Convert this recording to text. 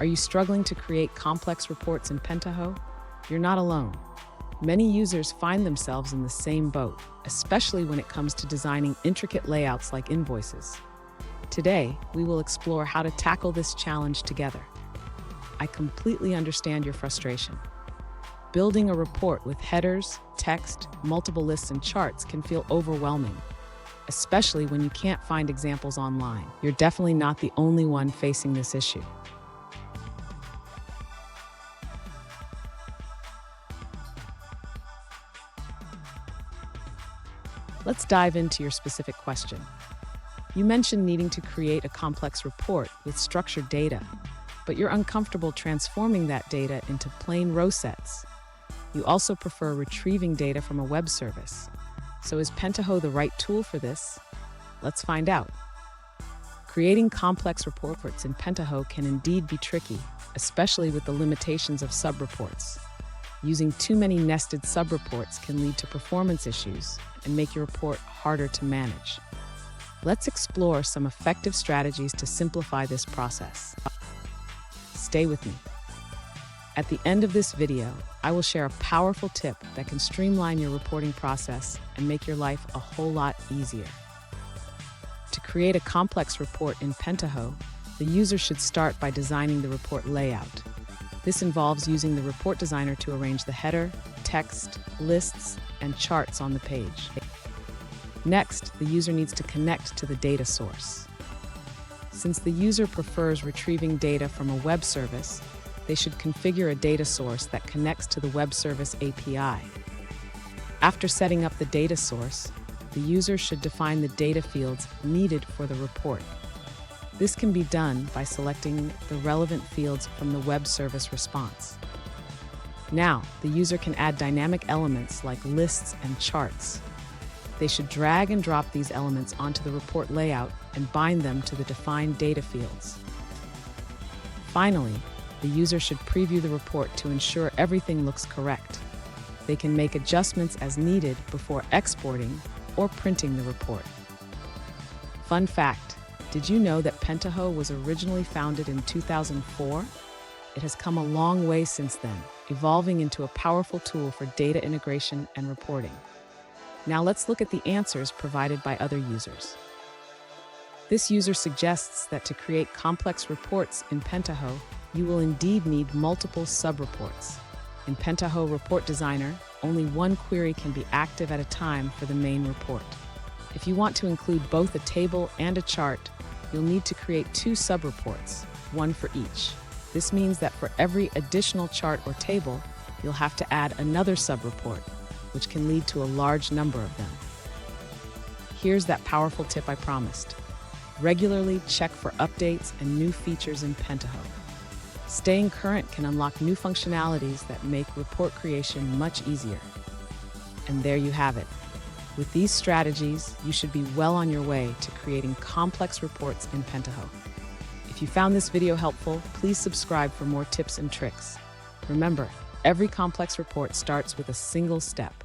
Are you struggling to create complex reports in Pentaho? You're not alone. Many users find themselves in the same boat, especially when it comes to designing intricate layouts like invoices. Today, we will explore how to tackle this challenge together. I completely understand your frustration. Building a report with headers, text, multiple lists, and charts can feel overwhelming, especially when you can't find examples online. You're definitely not the only one facing this issue. Let's dive into your specific question. You mentioned needing to create a complex report with structured data, but you're uncomfortable transforming that data into plain row sets. You also prefer retrieving data from a web service. So is Pentaho the right tool for this? Let's find out. Creating complex reports in Pentaho can indeed be tricky, especially with the limitations of subreports. Using too many nested subreports can lead to performance issues and make your report harder to manage. Let's explore some effective strategies to simplify this process. Stay with me. At the end of this video, I will share a powerful tip that can streamline your reporting process and make your life a whole lot easier. To create a complex report in Pentaho, the user should start by designing the report layout. This involves using the report designer to arrange the header, text, lists, and charts on the page. Next, the user needs to connect to the data source. Since the user prefers retrieving data from a web service, they should configure a data source that connects to the web service API. After setting up the data source, the user should define the data fields needed for the report. This can be done by selecting the relevant fields from the web service response. Now, the user can add dynamic elements like lists and charts. They should drag and drop these elements onto the report layout and bind them to the defined data fields. Finally, the user should preview the report to ensure everything looks correct. They can make adjustments as needed before exporting or printing the report. Fun fact, did you know that Pentaho was originally founded in 2004? It has come a long way since then, evolving into a powerful tool for data integration and reporting. Now let's look at the answers provided by other users. This user suggests that to create complex reports in Pentaho, you will indeed need multiple subreports. In Pentaho Report Designer, only one query can be active at a time for the main report. If you want to include both a table and a chart, you'll need to create two subreports, one for each. This means that for every additional chart or table, you'll have to add another subreport, which can lead to a large number of them. Here's that powerful tip I promised. Regularly check for updates and new features in Pentaho. Staying current can unlock new functionalities that make report creation much easier. And there you have it. With these strategies, you should be well on your way to creating complex reports in Pentaho. If you found this video helpful, please subscribe for more tips and tricks. Remember, every complex report starts with a single step.